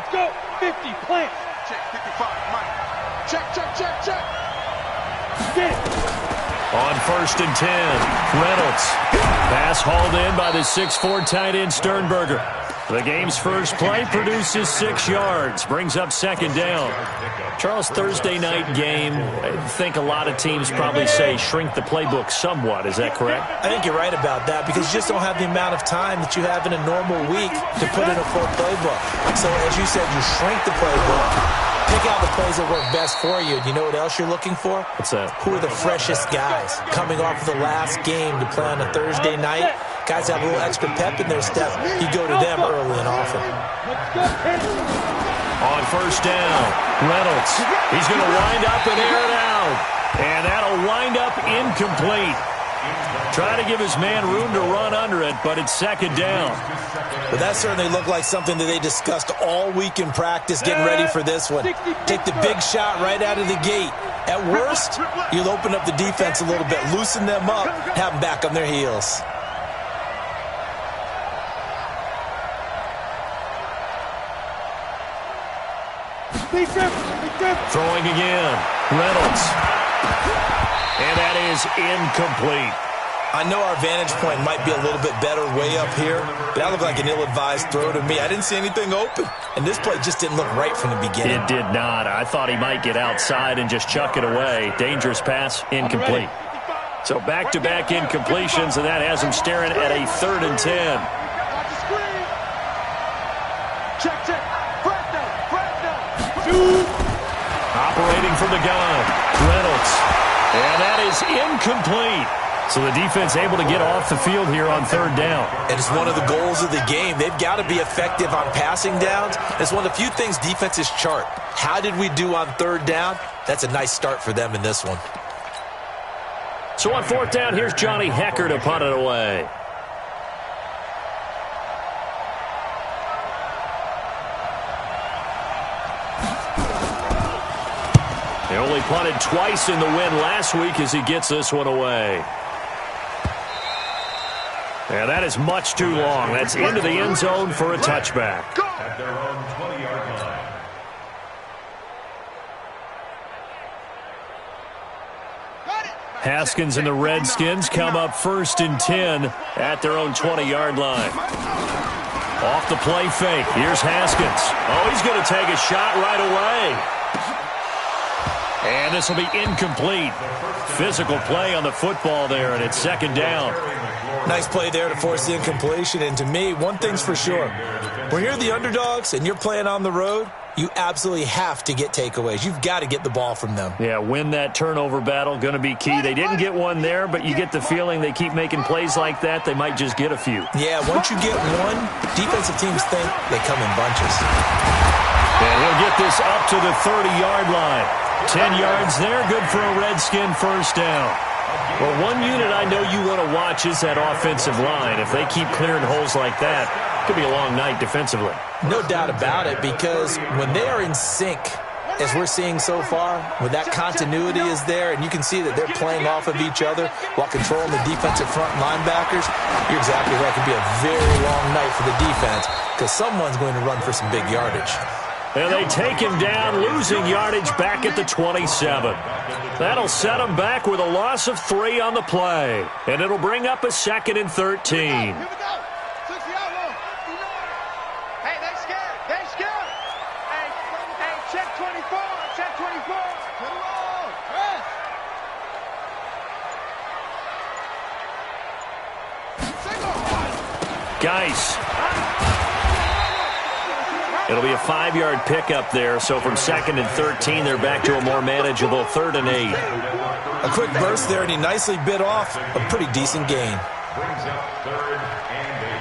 Let's go. 50, plant. Check, 55, Mike. Check, check, check, check. Get it. On 1st and 10, Reynolds. Pass hauled in by the 6'4" tight end Sternberger. The game's first play produces 6 yards, brings up 2nd down. Charles, Thursday night game, I think a lot of teams probably say shrink the playbook somewhat. Is that correct? I think you're right about that because you just don't have the amount of time that you have in a normal week to put in a full playbook. So as you said, you shrink the playbook, pick out the plays that work best for you. You know what else you're looking for? What's that? Who are the freshest guys coming off of the last game to play on a Thursday night? Guys have a little extra pep in their step. You go to them early and often. On 1st down, Reynolds. He's going to wind up and air it out. And that'll wind up incomplete. Trying to give his man room to run under it, but it's 2nd down. But that certainly looked like something that they discussed all week in practice, getting ready for this one. Take the big shot right out of the gate. At worst, you'll open up the defense a little bit, loosen them up, have them back on their heels. Throwing again. Reynolds. And that is incomplete. I know our vantage point might be a little bit better way up here, but that looked like an ill-advised throw to me. I didn't see anything open, and this play just didn't look right from the beginning. It did not. I thought he might get outside and just chuck it away. Dangerous pass, incomplete. So back-to-back incompletions, and that has him staring at a 3rd and 10. Check, check. Operating from the gun, Reynolds. And that is incomplete. So the defense able to get off the field here on 3rd down. And it's one of the goals of the game. They've got to be effective on passing downs. It's one of the few things defenses chart. How did we do on 3rd down? That's a nice start for them in this one. So on 4th down, here's Johnny Hecker to punt it away. He only punted twice in the win last week as he gets this one away. And that is much too long. That's into the end zone for a touchback. At their own 20-yard line. Haskins and the Redskins come up 1st and 10 at their own 20-yard line. Off the play fake. Here's Haskins. Oh, he's going to take a shot right away. And this will be incomplete. Physical play on the football there, and it's 2nd down. Nice play there to force the incompletion. And to me, one thing's for sure. When you're the underdogs and you're playing on the road, you absolutely have to get takeaways. You've got to get the ball from them. Yeah, win that turnover battle, going to be key. They didn't get one there, but you get the feeling they keep making plays like that, they might just get a few. Yeah, once you get one, defensive teams think they come in bunches. And he'll get this up to the 30-yard line. 10 yards there, good for a Redskin 1st down. Well, one unit I know you want to watch is that offensive line. If they keep clearing holes like that, it could be a long night defensively. No doubt about it, because when they are in sync, as we're seeing so far, when that continuity is there, and you can see that they're playing off of each other while controlling the defensive front linebackers, you're exactly right. It could be a very long night for the defense because someone's going to run for some big yardage. And they take him down, losing yardage back at the 27. That'll set him back with a loss of 3 on the play. And it'll bring up a 2nd and 13. Here we go. 60 out low. Hey, they scared. They scared. Hey, check 24. Check 24. Put it on. Yes. Geis. It'll be a 5-yard pickup there, so from 2nd and 13, they're back to a more manageable 3rd and 8. A quick burst there, and he nicely bit off a pretty decent gain. Brings up 3rd and 8.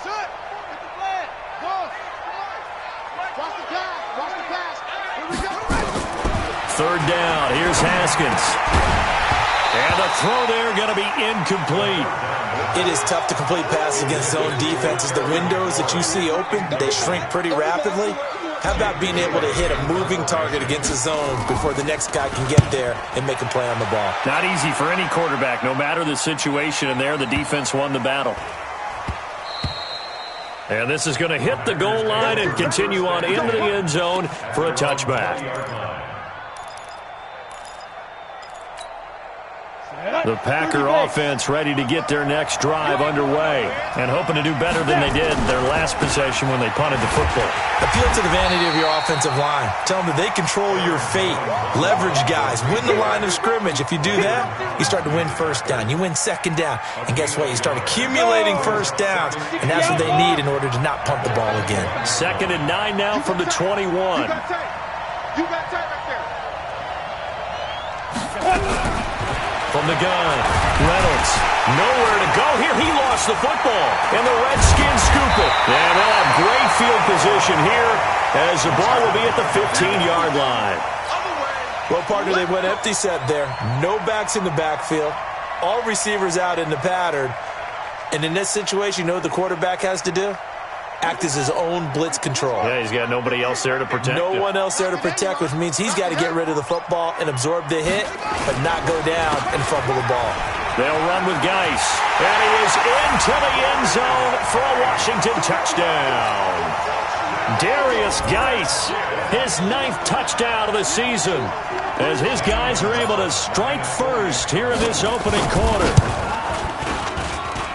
Set. Get the flag. Pause. Watch the pass. Watch the pass. Here we go. 3rd down. Here's Haskins. And the throw there going to be incomplete. It is tough to complete passes against zone defenses. The windows that you see open, they shrink pretty rapidly. How about being able to hit a moving target against the zone before the next guy can get there and make a play on the ball? Not easy for any quarterback, no matter the situation, and there the defense won the battle. And this is going to hit the goal line and continue on into the end zone for a touchback. The Packer offense ready to get their next drive underway and hoping to do better than they did their last possession when they punted the football. Appeal to the vanity of your offensive line. Tell them that they control your fate. Leverage guys. Win the line of scrimmage. If you do that, you start to win first down. You win second down. And guess what? You start accumulating first downs. And that's what they need in order to not punt the ball again. 2nd and 9 now from the 21. You got time right there. From the gun, Reynolds, nowhere to go here. He lost the football, and the Redskins scoop it. And they'll have great field position here as the ball will be at the 15-yard line. Well, partner, they went empty set there. No backs in the backfield. All receivers out in the pattern. And in this situation, you know what the quarterback has to do? Act as his own blitz control. Yeah, he's got nobody else there to protect No him. one else there to protect, which means he's got to get rid of the football and absorb the hit, but not go down and fumble the ball. They'll run with Geis, and he is into the end zone for a Washington touchdown. Darius Geis, his 9th touchdown of the season, as his guys are able to strike first here in this opening quarter.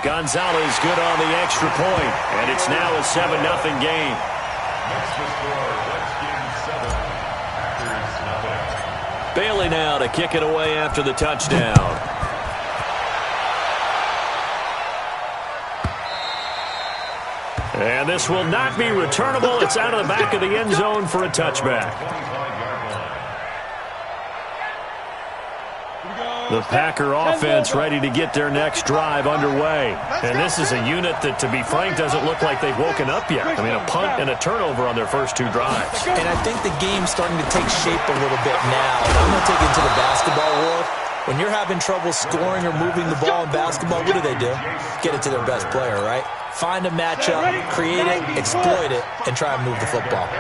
Gonzalez good on the extra point, and it's now a 7-0 game. Next to score, Redskins 7, Packers 0. Bailey now to kick it away after the touchdown. And this will not be returnable. It's out of the back of the end zone for a touchback. 25-yard line. The Packer offense ready to get their next drive underway. And this is a unit that, to be frank, doesn't look like they've woken up yet. I mean, a punt and a turnover on their first 2 drives. And I think the game's starting to take shape a little bit now. I'm going to take it into the basketball world. When you're having trouble scoring or moving the ball in basketball, what do? Get it to their best player, right? Find a matchup, create it, exploit it, and try and move the football.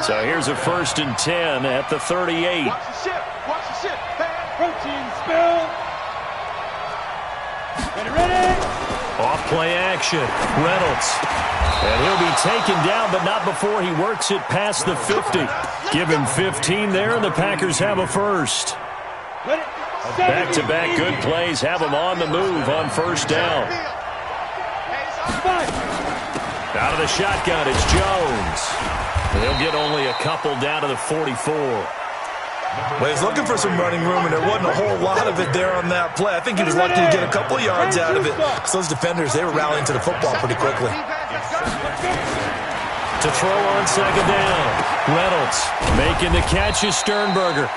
So here's a 1st and 10 at the 38. Watch the ship. Watch the ship. Protein spill. Ready. Off play action. Reynolds. And he'll be taken down, but not before he works it past the 50. Give him 15 there, and the Packers have a first. Back-to-back good plays have them on the move on 1st down. Out of the shotgun, it's Jones. And he'll get only a couple down to the 44. Well, he's looking for some running room, and there wasn't a whole lot of it there on that play. I think he was lucky to get a couple of yards out of it. Because those defenders, they were rallying to the football pretty quickly. To throw on 2nd down. Reynolds making the catch is Sternberger.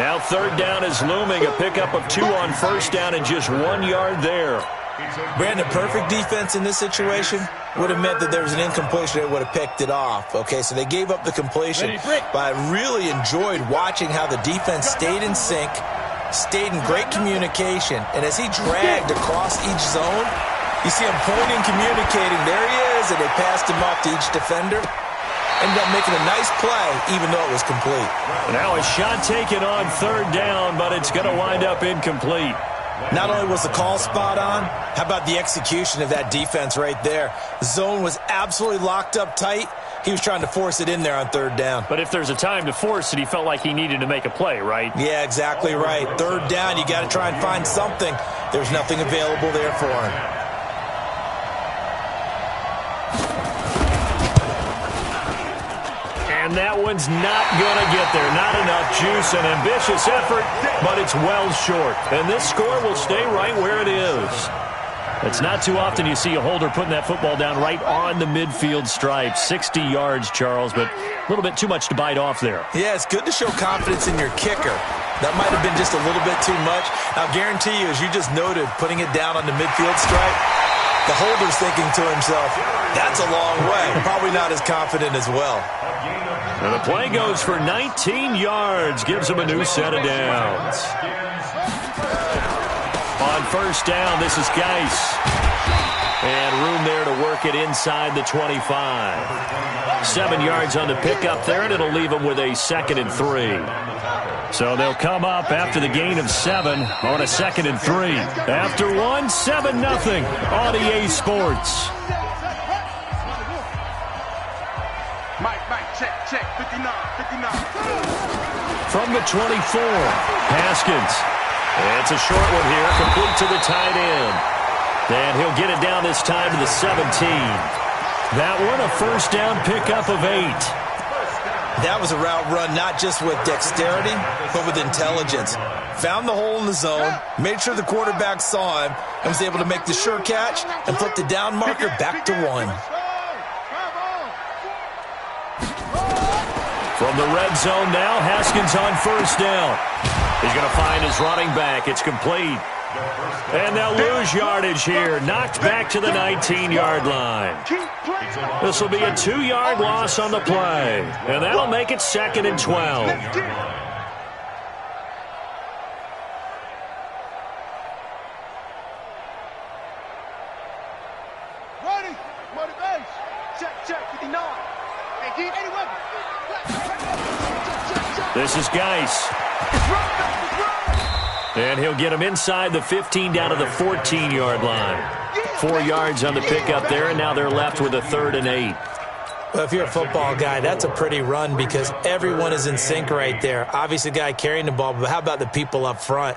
Now 3rd down is looming. A pickup of 2 on 1st down and just 1 yard there. Brandon, perfect defense in this situation would have meant that there was an incompletion that would have picked it off. Okay, so they gave up the completion. But I really enjoyed watching how the defense stayed in sync, stayed in great communication, and as he dragged across each zone, you see him pointing, communicating. There he is, and they passed him off to each defender. Ended up making a nice play, even though it was complete. Now a shot taken on 3rd down, but it's going to wind up incomplete. Not only was the call spot on, how about the execution of that defense right there? The zone was absolutely locked up tight. He was trying to force it in there on 3rd down. But if there's a time to force it, he felt like he needed to make a play, right? Yeah, exactly right. 3rd down, you got to try and find something. There's nothing available there for him. And that one's not going to get there. Not enough juice, an ambitious effort, but it's well short. And this score will stay right where it is. It's not too often you see a holder putting that football down right on the midfield stripe. 60 yards, Charles, but a little bit too much to bite off there. Yeah, it's good to show confidence in your kicker. That might have been just a little bit too much. I'll guarantee you, as you just noted, putting it down on the midfield stripe, the holder's thinking to himself, that's a long way. Probably not as confident as well. And the play goes for 19 yards. Gives him a new set of downs. On 1st down, this is Geis. And room there to work it inside the 25. 7 yards on the pickup there, and it'll leave them with a 2nd and 3. So they'll come up after the gain of 7 on a 2nd and 3. After 1, 7-0 on EA Sports. Mike, check, 59. From the 24, Haskins. It's a short one here, complete to the tight end. And he'll get it down this time to the 17. That one, a first down pickup of 8. That was a route run not just with dexterity, but with intelligence. Found the hole in the zone, made sure the quarterback saw him, and was able to make the sure catch and flip the down marker back to 1. From the red zone now, Haskins on first down. He's going to find his running back. It's complete. And they'll lose yardage here. Knocked back to the 19-yard line. This will be a 2-yard loss on the play. And that'll make it 2nd and 12. Ready? Money base. Check, 59. Hey, D, anyway. This is Geis. And he'll get him inside the 15 down to the 14-yard line. 4 yards on the pickup there, and now they're left with a 3rd and 8. Well, if you're a football guy, that's a pretty run because everyone is in sync right there. Obviously, the guy carrying the ball, but how about the people up front?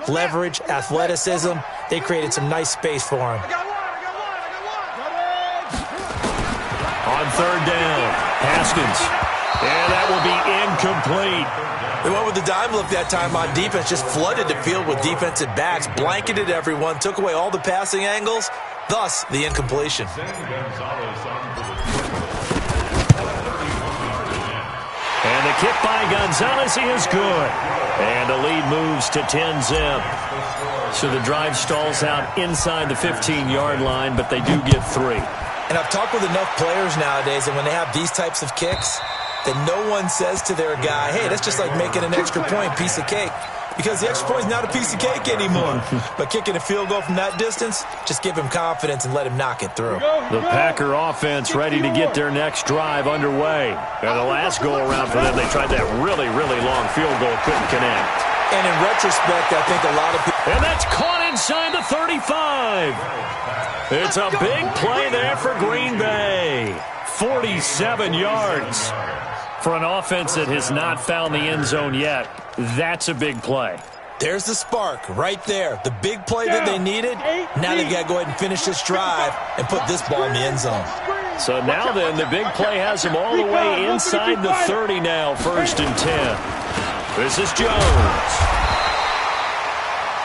Leverage, athleticism, they created some nice space for him. On 3rd down, Haskins. And that will be incomplete. They went with the dime look that time on defense, just flooded the field with defensive backs, blanketed everyone, took away all the passing angles, thus the incompletion. And the kick by Gonzalez is good. And the lead moves to 10-zip. So the drive stalls out inside the 15-yard line, but they do get 3. And I've talked with enough players nowadays, and when they have these types of kicks, that no one says to their guy, hey, that's just like making an extra point, piece of cake. Because the extra point is not a piece of cake anymore. But kicking a field goal from that distance, just give him confidence and let him knock it through. The Packer offense ready to get their next drive underway. And the last go-around for them, they tried that really, really long field goal, couldn't connect. And in retrospect, I think a lot of people... And that's caught inside the 35. It's a big play there for Green Bay. 47 yards. For an offense that has not found the end zone yet, that's a big play. There's the spark right there. The big play that they needed. Now they've got to go ahead and finish this drive and put this ball in the end zone. So now then, the big play has them all the way inside the 30 now, 1st and 10. This is Jones.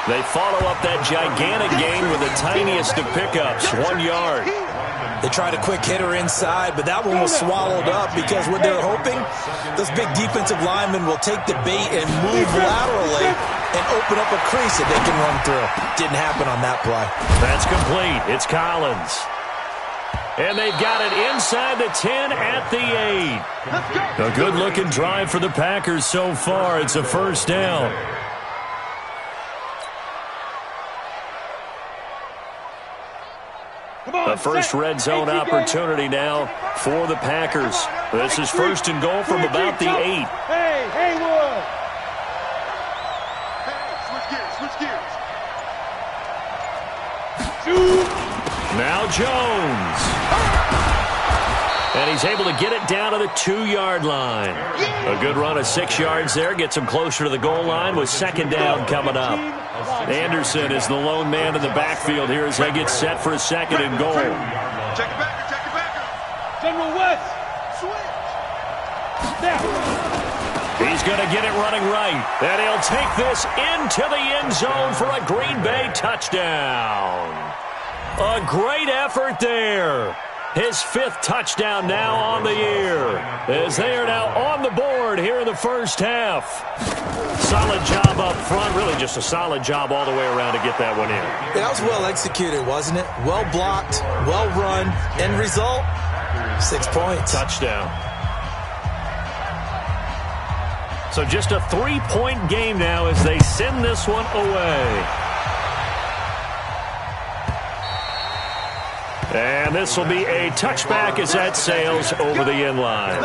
They follow up that gigantic gain with the tiniest of pickups, 1 yard. They tried a quick hitter inside, but that one was swallowed up because what they're hoping, those big defensive linemen will take the bait and move laterally and open up a crease that they can run through. Didn't happen on that play. That's complete. It's Collins. And they've got it inside the 10 at the 8. A good-looking drive for the Packers so far. It's a first down. The first red zone opportunity now for the Packers. This is 1st and goal from about the 8. Hey, Haywood! Switch gears. Now Jones. And he's able to get it down to the 2-yard line. A good run of 6 yards there. Gets him closer to the goal line with 2nd down coming up. Anderson is the lone man in the backfield here as they get set for a 2nd and goal. Check it back. General West, switch. Now. He's going to get it running right. And he'll take this into the end zone for a Green Bay touchdown. A great effort there. His 5th touchdown now on the year, as they are now on the board here in the first half. Solid job up front, really just a solid job all the way around to get that one in. Yeah, that was well executed, wasn't it? Well blocked, well run. End result, 6 points. Touchdown. So just a 3-point game now as they send this one away. And this will be a touchback as that sails over the end line.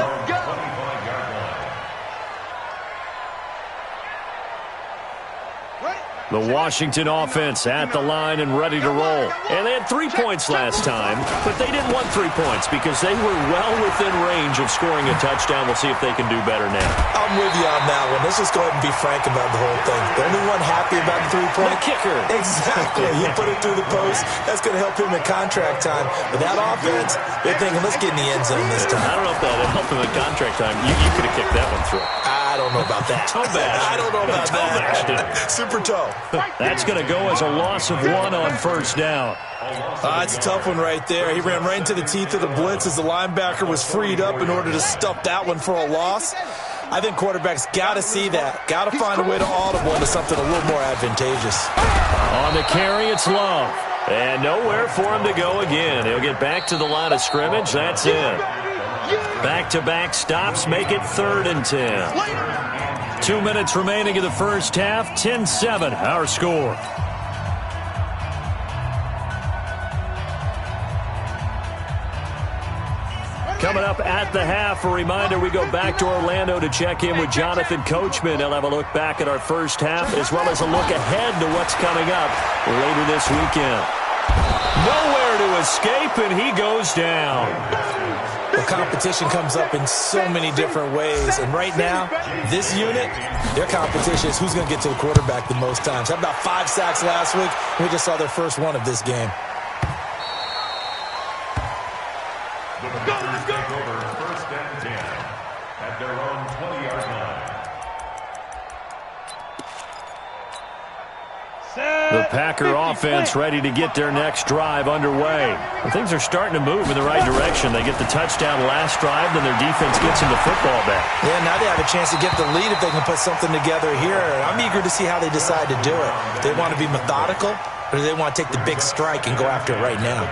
The Washington offense at the line and ready to roll. And they had 3 points last time, but they didn't want 3 points because they were well within range of scoring a touchdown. We'll see if they can do better now. I'm with you on that one. Let's just go ahead and be frank about the whole thing. The only one happy about the 3-point? The kicker. Exactly. You put it through the post. That's going to help him in contract time. But that offense, they're thinking, let's get in the end zone this time. I don't know if that helped him in contract time. You could have kicked that one through. I don't know about that. Toe bash. I don't know about that. Super toe. That's going to go as a loss of 1 on first down. It's a tough one right there. He ran right into the teeth of the blitz as the linebacker was freed up in order to stuff that one for a loss. I think quarterbacks got to see that. Got to find a way to audible into something a little more advantageous. On the carry, it's Love. And nowhere for him to go again. He'll get back to the line of scrimmage. That's it. Back-to-back stops make it 3rd and 10. 2 minutes remaining in the first half. 10-7, our score. Coming up at the half, a reminder, we go back to Orlando to check in with Jonathan Coachman. He'll have a look back at our first half as well as a look ahead to what's coming up later this weekend. Nowhere to escape, and he goes down. The competition comes up in so many different ways. And right now, this unit, their competition is who's going to get to the quarterback the most times. Had about 5 sacks last week. We just saw their first one of this game. The Packers take over 1st and 10 at their own 20-yard line. The Packer offense ready to get their next drive underway. And things are starting to move in the right direction. They get the touchdown last drive, then their defense gets them the football back. Yeah, now they have a chance to get the lead if they can put something together here. I'm eager to see how they decide to do it. Do they want to be methodical, or do they want to take the big strike and go after it right now?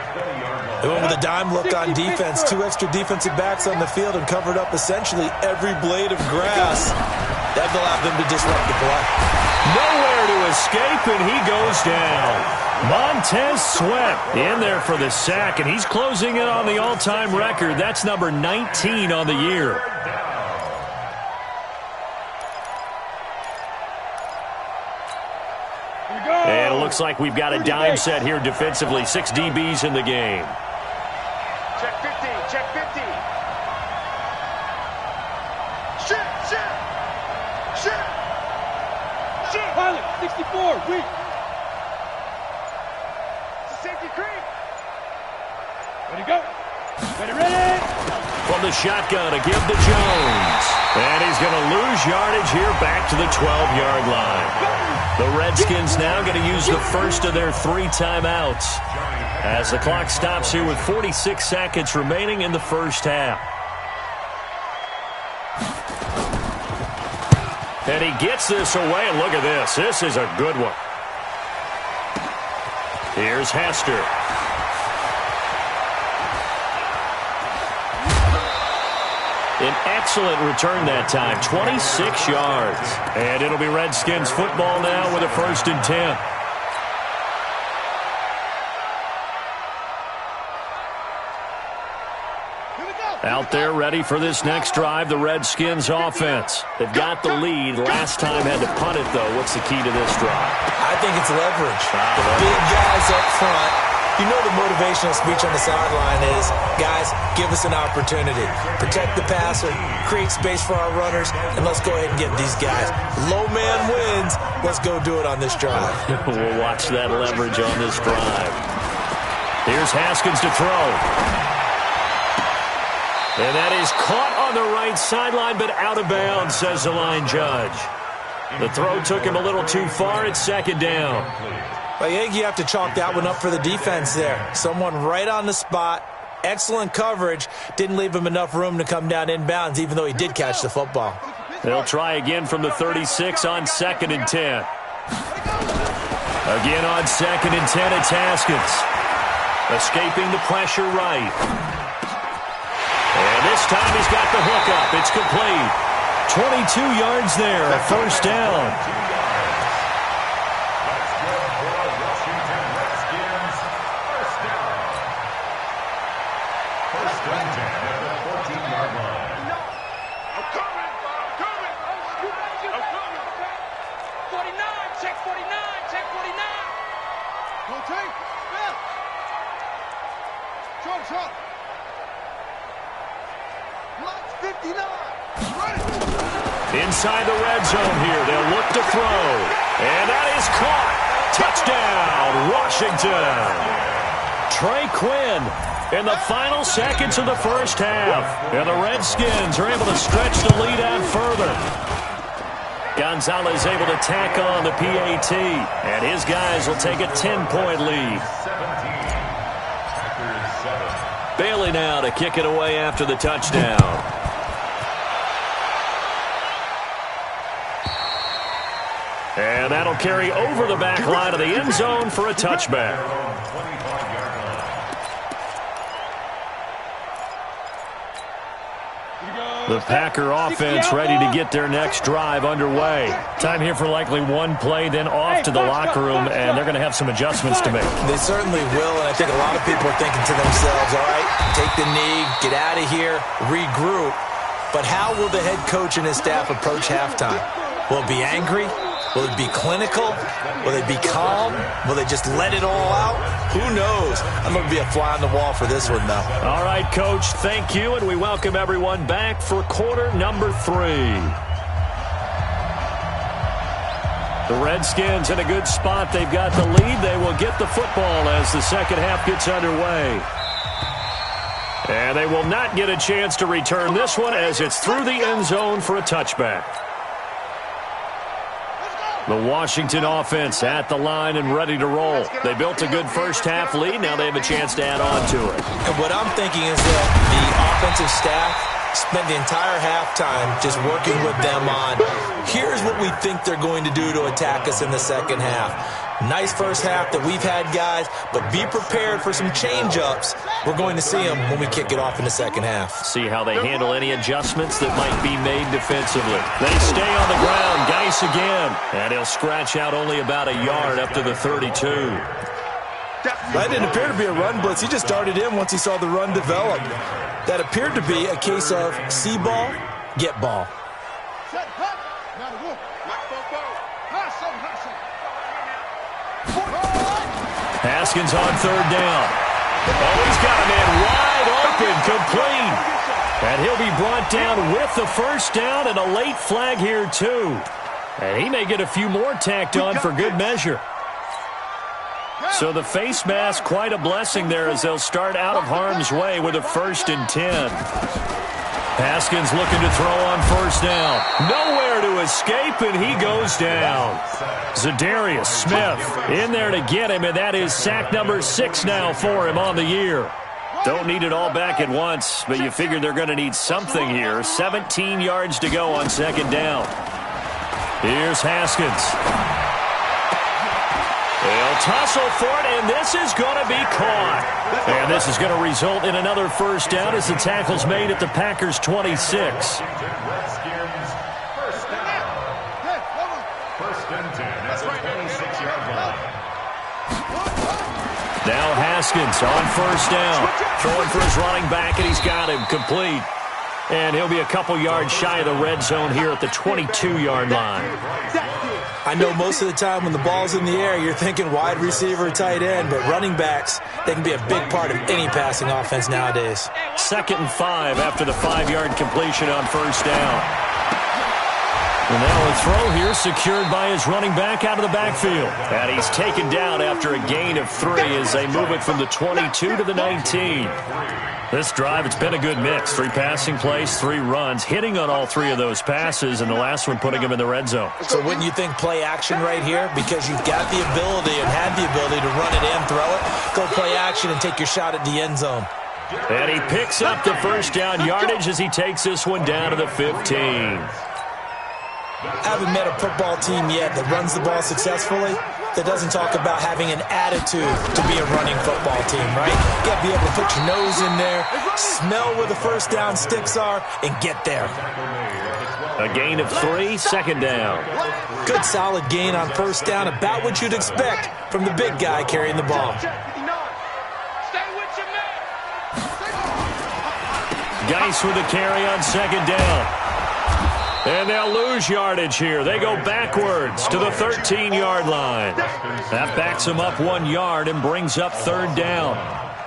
They went with a dime look on defense. 2 extra defensive backs on the field and covered up essentially every blade of grass. That allowed them to disrupt the play. Nowhere to escape, and he goes down. Montez Sweat in there for the sack, and he's closing in on the all-time record. That's number 19 on the year. And it looks like we've got a dime set here defensively. 6 DBs in the game. Check 50, check 50. Pilot, 64, weak. Safety creep. Ready to go. Ready. From the shotgun, a give to Jones. And he's going to lose yardage here back to the 12-yard line. The Redskins now going to use the first of their 3 timeouts as the clock stops here with 46 seconds remaining in the first half. And he gets this away, and look at this. This is a good one. Here's Hester. An excellent return that time, 26 yards. And it'll be Redskins football now with a 1st and 10. Out there ready for this next drive, the Redskins offense. They've got the lead. Last time had to punt it, though. What's the key to this drive? I think it's leverage. The big guys up front. You know the motivational speech on the sideline is, guys, give us an opportunity. Protect the passer, create space for our runners, and let's go ahead and get these guys. Low man wins. Let's go do it on this drive. We'll watch that leverage on this drive. Here's Haskins to throw. And that is caught on the right sideline, but out of bounds, says the line judge. The throw took him a little too far. It's 2nd down. I think you have to chalk that one up for the defense there. Someone right on the spot. Excellent coverage. Didn't leave him enough room to come down inbounds, even though he did catch the football. They'll try again from the 36 on 2nd and 10. Again on 2nd and 10, it's Haskins. Escaping the pressure right. And this time he's got the hook up. It's complete. 22 yards there, a 1st down. First and 10 at the 14-yard line. I'm coming. 49, check 49, check 49. Go take. Back. Short. Blocks 59. Inside the red zone here. They'll look to throw. And that is caught. Touchdown, Washington. Trey Quinn in the final seconds of the first half. And the Redskins are able to stretch the lead out further. Gonzalez able to tack on the PAT. And his guys will take a 10-point lead. 17. Packers 7. Bailey now to kick it away after the touchdown. And that'll carry over the back line of the end zone for a touchback. The Packer offense ready to get their next drive underway. Time here for likely one play, then off to the locker room, and they're going to have some adjustments to make. They certainly will, and I think a lot of people are thinking to themselves, all right, take the knee, get out of here, regroup. But how will the head coach and his staff approach halftime? Will it be angry? Will it be clinical? Will they be calm? Will they just let it all out? Who knows? I'm going to be a fly on the wall for this one, though. All right, Coach, thank you, and we welcome everyone back for quarter number 3. The Redskins in a good spot. They've got the lead. They will get the football as the second half gets underway. And they will not get a chance to return this one as it's through the end zone for a touchback. The Washington offense at the line and ready to roll. They built a good first half lead. Now they have a chance to add on to it. And what I'm thinking is that the offensive staff spent the entire halftime just working with them on, here's what we think they're going to do to attack us in the second half. Nice first half that we've had, guys, but be prepared for some change-ups. We're going to see them when we kick it off in the second half. See how they handle any adjustments that might be made defensively. They stay on the ground. Geis again. And he'll scratch out only about a yard up to the 32. That didn't appear to be a run blitz. He just darted in once he saw the run develop. That appeared to be a case of see ball, get ball. Haskins on third down. Oh, he's got a man wide open, complete. And he'll be brought down with the first down and a late flag here, too. And he may get a few more tacked on for good measure. So the face mask, quite a blessing there as they'll start out of harm's way with a 1st and 10. Haskins looking to throw on first down. Nowhere to escape, and he goes down. Zadarius Smith in there to get him, and that is sack number 6 now for him on the year. Don't need it all back at once, but you figure they're going to need something here. 17 yards to go on second down. Here's Haskins. They'll tussle for it, and this is going to be caught. And this is going to result in another first down as the tackle's made at the Packers' 26. Redskins first down. 1st and 10 at the 26-yard line. Now Haskins on first down. Throwing for his running back, and he's got him complete. And he'll be a couple yards shy of the red zone here at the 22-yard line. I know most of the time when the ball's in the air, you're thinking wide receiver, tight end, but running backs, they can be a big part of any passing offense nowadays. 2nd and 5 after the 5-yard completion on first down. And now a throw here secured by his running back out of the backfield. And he's taken down after a gain of 3 as they move it from the 22 to the 19. This drive, it's been a good mix. 3 passing plays, 3 runs, hitting on all 3 of those passes, and the last one putting him in the red zone. So wouldn't you think play action right here? Because you've got the ability and had the ability to run it in, throw it, go play action and take your shot at the end zone. And he picks up the first down yardage as he takes this one down to the 15. I haven't met a football team yet that runs the ball successfully that doesn't talk about having an attitude to be a running football team, right? You got to be able to put your nose in there, smell where the first down sticks are, and get there. A gain of 3, second down. Good solid gain on first down, about what you'd expect from the big guy carrying the ball. Geis with the carry on second down. And they'll lose yardage here. They go backwards to the 13-yard line. That backs them up 1 yard and brings up third down.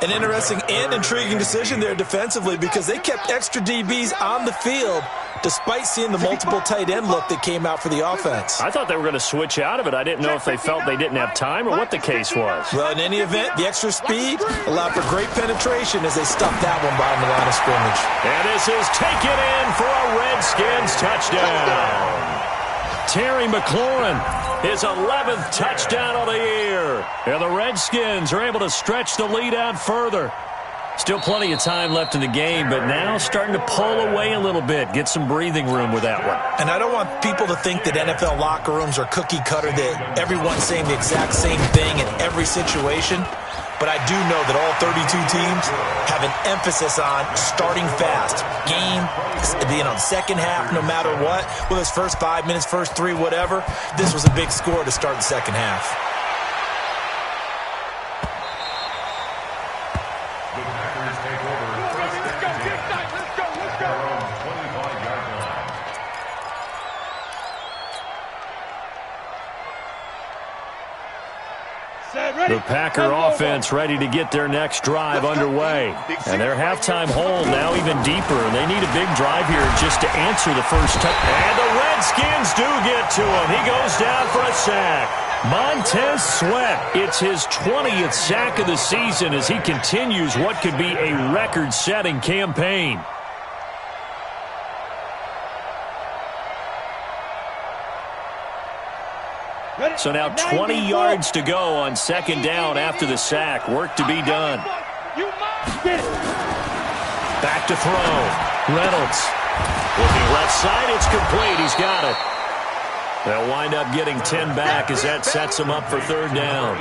An interesting and intriguing decision there defensively because they kept extra DBs on the field despite seeing the multiple tight end look that came out for the offense. I thought they were going to switch out of it. I didn't know if they felt they didn't have time or what the case was. Well, in any event, the extra speed allowed for great penetration as they stuffed that one behind the line of scrimmage. And this is taken in for a Redskins touchdown. Terry McLaurin, his 11th touchdown of the year. And the Redskins are able to stretch the lead out further. Still plenty of time left in the game, but now starting to pull away a little bit, get some breathing room with that one. And I don't want people to think that NFL locker rooms are cookie cutter, that everyone's saying the exact same thing in every situation. But I do know that all 32 teams have an emphasis on starting fast. Game, second half, no matter what. Whether it's first 5 minutes, first 3, whatever. This was a big score to start the second half. The Packers take over first and 10. Let's go. Their own 25-yard line. The Packer offense ready to get their next drive underway. And their halftime hole now even deeper. And they need a big drive here just to answer the first touchdown. And the Redskins do get to him. He goes down for a sack. Montez Sweat, it's his 20th sack of the season as he continues what could be a record-setting campaign. So now 20 yards to go on second down after the sack. Work to be done. Back to throw. Reynolds. Looking left side, it's complete. He's got it. They'll wind up getting 10 back as that sets him up for third down.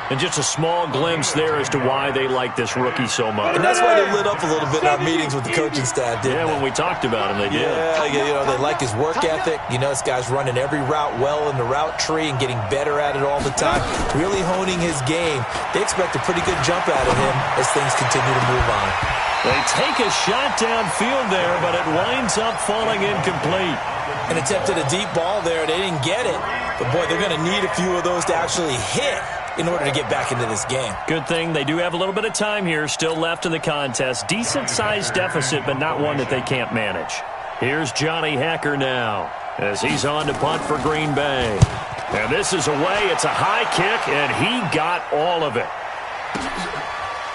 And just a small glimpse there as to why they like this rookie so much. And that's why they lit up a little bit in our meetings with the coaching staff, didn't they? Yeah, when we talked about him, they did. Yeah, they like his work ethic. This guy's running every route well in the route tree and getting better at it all the time. Really honing his game. They expect a pretty good jump out of him as things continue to move on. They take a shot downfield there, but it winds up falling incomplete. And attempted a deep ball there. They didn't get it. But, boy, they're going to need a few of those to actually hit in order to get back into this game. Good thing they do have a little bit of time here still left in the contest. Decent-sized deficit, but not one that they can't manage. Here's Johnny Hecker now as he's on to punt for Green Bay. And this is away. It's a high kick, and he got all of it.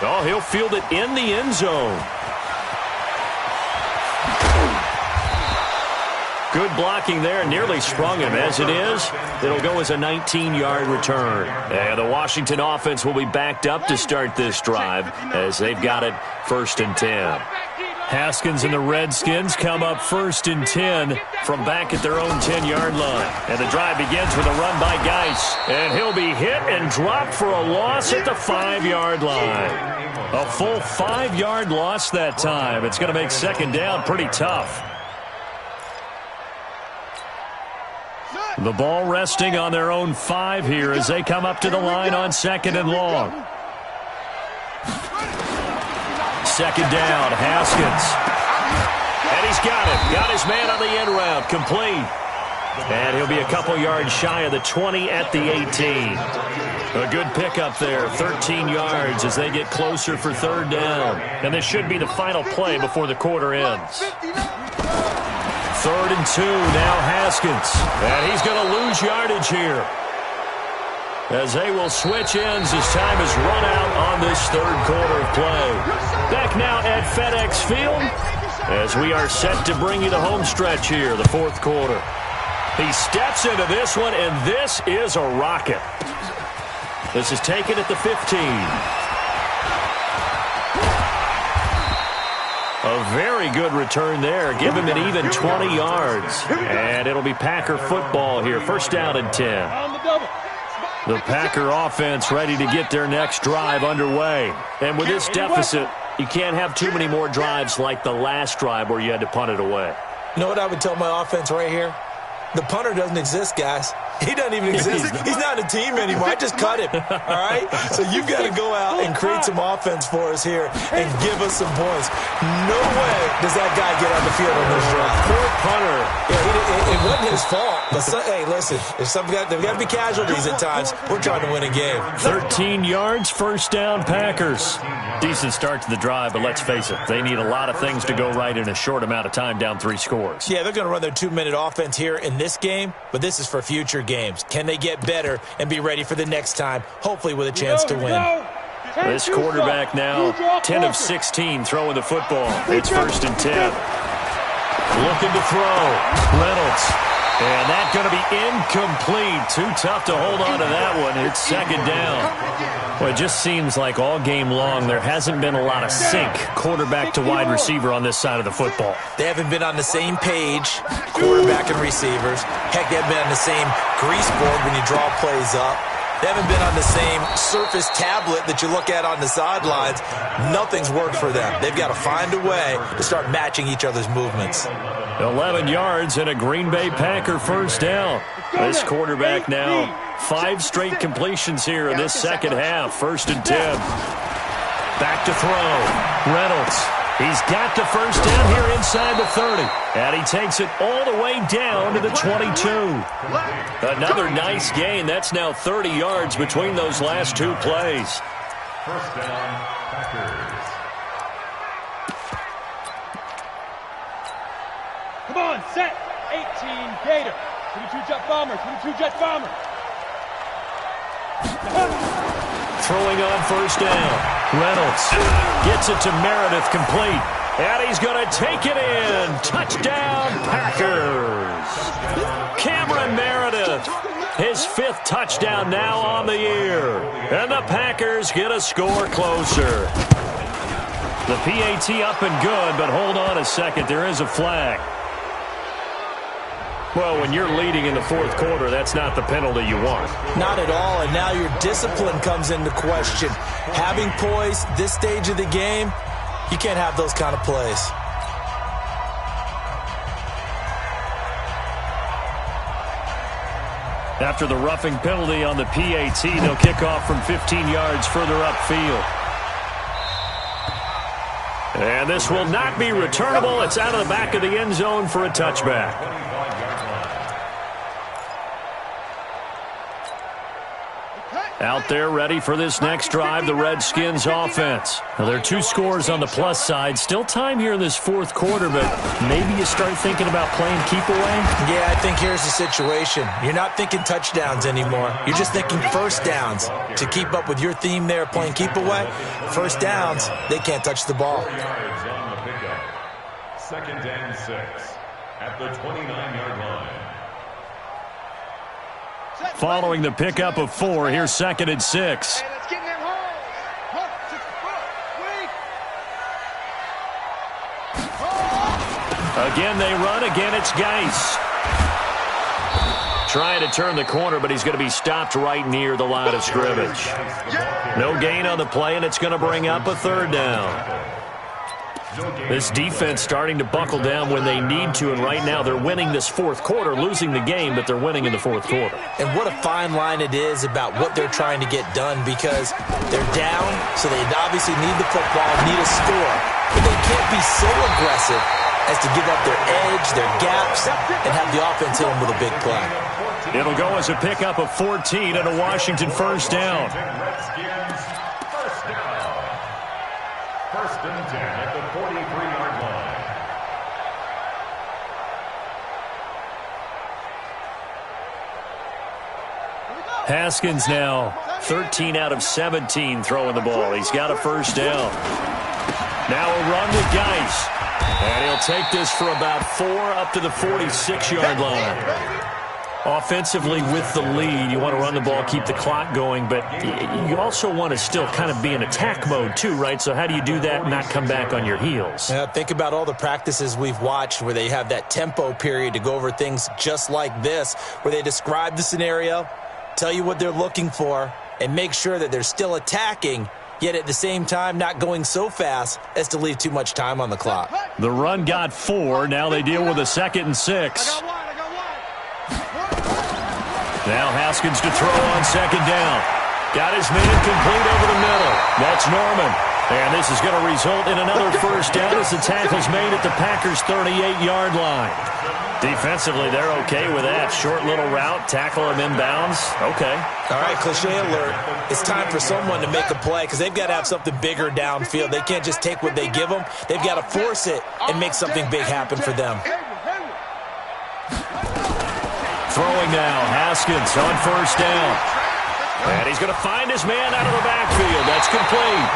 Oh, he'll field it in the end zone. Good blocking there, nearly sprung him. As it is, it'll go as a 19-yard return. And the Washington offense will be backed up to start this drive as they've got it first and 10. Haskins and the Redskins come up first and 10 from back at their own 10-yard line. And the drive begins with a run by Geis. And he'll be hit and dropped for a loss at the 5-yard line. A full 5-yard loss that time. It's going to make second down pretty tough. The ball resting on their own 5 here as they come up to the line on second and long. Second down, Haskins. And he's got it. Got his man on the end route. Complete. And he'll be a couple yards shy of the 20 at the 18. A good pickup there, 13 yards as they get closer for third down. And this should be the final play before the quarter ends. Third and 2, now Haskins. And he's going to lose yardage here as they will switch ends as time is run out on this third quarter of play. Back now at FedEx Field as we are set to bring you the home stretch here, the fourth quarter. He steps into this one, and this is a rocket. This is taken at the 15. A very good return there. Give him an even 20 yards. And it'll be Packer football here. First down and 10. The Packer offense ready to get their next drive underway. And with this deficit, you can't have too many more drives like the last drive where you had to punt it away. You know what I would tell my offense right here? The punter doesn't exist, guys. He doesn't even exist. He's not a team anymore. I just cut him, all right? So you've got to go out and create some offense for us here and give us some points. No way does that guy get on the field on this drive. Poor punter. Yeah, it wasn't his fault. But hey, listen, there've got to be casualties at times. We're trying to win a game. 13 yards, first down, Packers. Decent start to the drive, but let's face it, they need a lot of things to go right in a short amount of time, down 3 scores. Yeah, they're going to run their 2-minute offense here in this game, but this is for future games. Can they get better and be ready for the next time, hopefully with a chance to win? This quarterback now, 10 of 16 throwing the football. It's 1st and 10. Looking to throw. Reynolds. And that's going to be incomplete. Too tough to hold on to that one. It's 2nd down. Well, it just seems like all game long there hasn't been a lot of sync quarterback to wide receiver on this side of the football. They haven't been on the same page, quarterback and receivers. Heck, they haven't been on the same grease board when you draw plays up. They haven't been on the same surface tablet that you look at on the sidelines. Nothing's worked for them. They've got to find a way to start matching each other's movements. 11 yards and a Green Bay Packer first down. This quarterback now 5 straight completions here in this second half. 1st and 10. Back to throw. Reynolds. He's got the first down here inside the 30. And he takes it all the way down to the 22. Another nice gain. That's now 30 yards between those last 2 plays. First down, Packers. Come on, set. 18 Gator. 22 Jet Bomber. 22 Jet Bomber. Throwing on first down. Reynolds gets it to Meredith, complete. And he's going to take it in. Touchdown, Packers. Cameron Meredith, his 5th touchdown now on the year. And the Packers get a score closer. The PAT up and good, but hold on a second. There is a flag. Well, when you're leading in the 4th quarter, that's not the penalty you want. Not at all, and now your discipline comes into question. Having poise this stage of the game, you can't have those kind of plays. After the roughing penalty on the PAT, they'll kick off from 15 yards further upfield. And this will not be returnable. It's out of the back of the end zone for a touchback. Out there ready for this next drive, the Redskins offense. Now, there are 2 scores on the plus side. Still time here in this 4th quarter, but maybe you start thinking about playing keep away? Yeah, I think here's the situation. You're not thinking touchdowns anymore. You're just thinking first downs. To keep up with your theme there, playing keep away, first downs, they can't touch the ball. 4 yards on the pickup. 2nd and 6 at the 29-yard line. Following the pickup of 4, here's 2nd and 6. Hey, let's get in them holes. Again, they run. Again, it's Geis. Trying to turn the corner, but he's going to be stopped right near the line of scrimmage. No gain on the play, and it's going to bring up a 3rd down. This defense starting to buckle down when they need to, and right now they're winning this 4th quarter, losing the game, but they're winning in the 4th quarter. And what a fine line it is about what they're trying to get done, because they're down, so they obviously need the football, need a score, but they can't be so aggressive as to give up their edge, their gaps, and have the offense hit them with a big play. It'll go as a pickup of 14 and a Washington first down. Redskins first down. 1st and 10 at the 43-yard line. Haskins now 13 out of 17 throwing the ball. He's got a first down. Now a run with Geis. And he'll take this for about 4 up to the 46-yard line. Offensively with the lead, you want to run the ball, keep the clock going, but you also want to still kind of be in attack mode too, right? So how do you do that and not come back on your heels? Yeah, think about all the practices we've watched where they have that tempo period to go over things just like this, where they describe the scenario, tell you what they're looking for, and make sure that they're still attacking, yet at the same time not going so fast as to leave too much time on the clock. The run got 4. Now they deal with a 2nd and 6. Now Haskins to throw on second down. Got his man complete over the middle. That's Norman. And this is going to result in another first down as the tackle's made at the Packers' 38-yard line. Defensively, they're okay with that. Short little route, tackle him inbounds. Okay. All right, cliche alert. It's time for someone to make a play because they've got to have something bigger downfield. They can't just take what they give them. They've got to force it and make something big happen for them. Throwing now, Haskins on first down. And he's going to find his man out of the backfield. That's complete.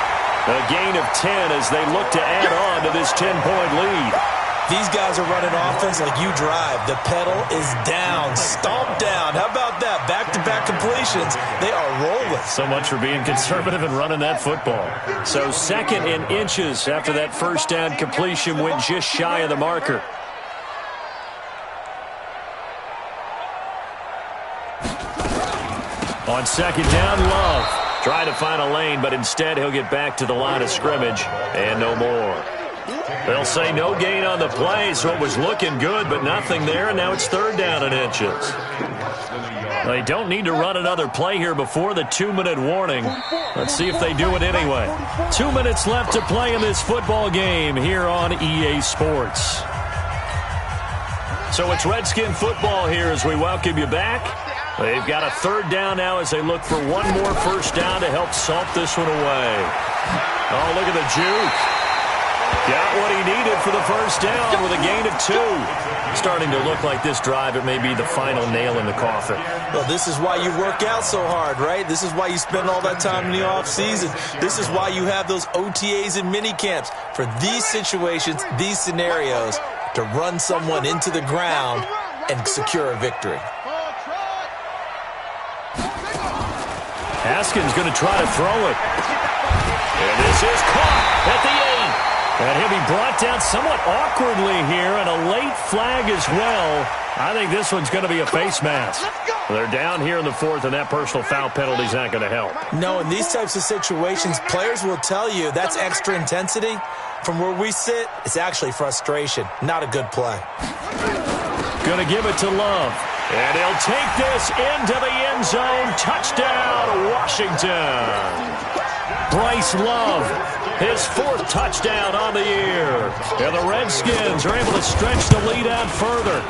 A gain of 10 as they look to add on to this 10-point lead. These guys are running offense like you drive. The pedal is down, stomp down. How about that? Back-to-back completions. They are rolling. So much for being conservative and running that football. So second in inches after that first down completion went just shy of the marker. On second down, Love. Trying to find a lane, but instead he'll get back to the line of scrimmage and no more. They'll say no gain on the play, so it was looking good, but nothing there, and now it's third down in inches. They don't need to run another play here before the 2-minute warning. Let's see if they do it anyway. 2 minutes left to play in this football game here on EA Sports. So it's Redskin football here as we welcome you back. They've got a third down now as they look for one more first down to help salt this one away. Oh, look at the juke. Got what he needed for the first down with a gain of 2. Starting to look like this drive, it may be the final nail in the coffin. Well, this is why you work out so hard, right? This is why you spend all that time in the offseason. This is why you have those OTAs and mini camps for these situations, these scenarios, to run someone into the ground and secure a victory. Haskins going to try to throw it. And this is caught at the 8. And he'll be brought down somewhat awkwardly here, and a late flag as well. I think this one's going to be a face mask. They're down here in the 4th, and that personal foul penalty is not going to help. No, in these types of situations, players will tell you that's extra intensity. From where we sit, it's actually frustration. Not a good play. Going to give it to Love. And he'll take this into the end zone. Touchdown, Washington. Bryce Love, his 4th touchdown on the year. And the Redskins are able to stretch the lead out further.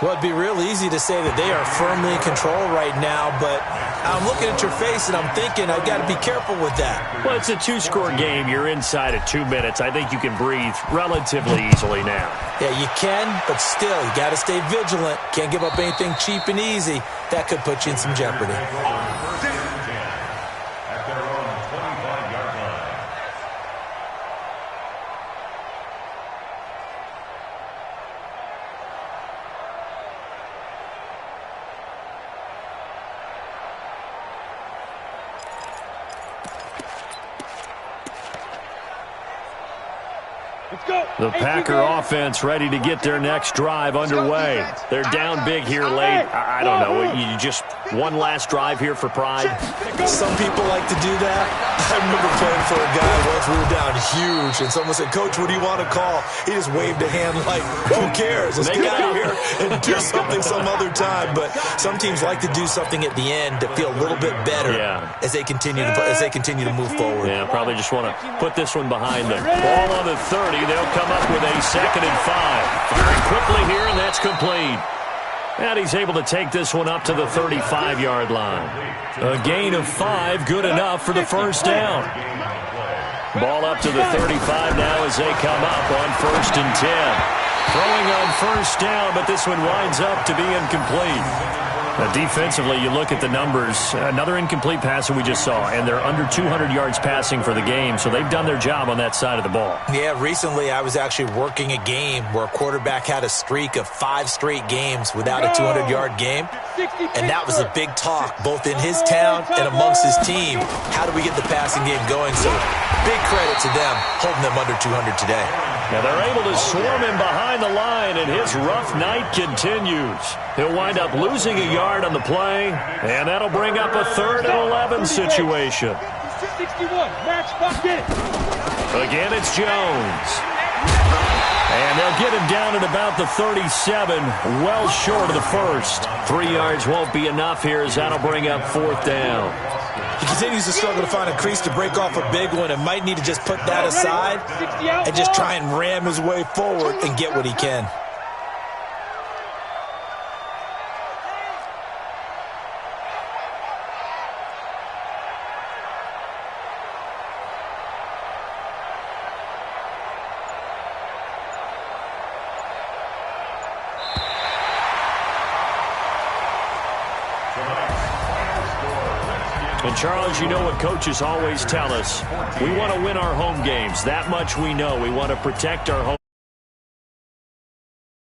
Well, it'd be real easy to say that they are firmly in control right now, but I'm looking at your face and I'm thinking I've got to be careful with that. Well, it's a 2-score game. You're inside at 2 minutes. I think you can breathe relatively easily now. Yeah, you can, but still, you got to stay vigilant. Can't give up anything cheap and easy. That could put you in some jeopardy. The Packer offense ready to get their next drive underway. They're down big here late. I don't know. You just one last drive here for pride? Some people like to do that. I remember playing for a guy once. We were down huge, and someone said, "Coach, what do you want to call?" He just waved a hand like, who cares? Let's get out of here and do something some other time. But some teams like to do something at the end to feel a little bit better as they continue to move forward. Yeah, probably just want to put this one behind them. Ball on the 30. They'll come up with a 2nd and 5. Firing quickly here, and that's complete. And he's able to take this one up to the 35-yard line. A gain of 5, good enough for the first down. Ball up to the 35 now as they come up on 1st and 10. Throwing on first down, but this one winds up to be incomplete. Defensively, you look at the numbers. Another incomplete pass that we just saw, and they're under 200 yards passing for the game, so they've done their job on that side of the ball. Yeah, recently I was actually working a game where a quarterback had a streak of 5 straight games without a 200-yard game, and that was a big talk both in his town and amongst his team. How do we get the passing game going? So big credit to them holding them under 200 today. Now they're able to swarm him behind the line, and his rough night continues. He'll wind up losing a yard on the play, and that'll bring up a 3rd and 11 situation. 61, match bucket. Again, it's Jones. And they'll They'll get him down at about the 37, well short of the first. 3 yards won't be enough here as that'll bring up 4th down. He continues to struggle to find a crease to break off a big one and might need to just put that aside and just try and ram his way forward and get what he can. And, Charles, you know what coaches always tell us. We want to win our home games. That much we know. We want to protect our home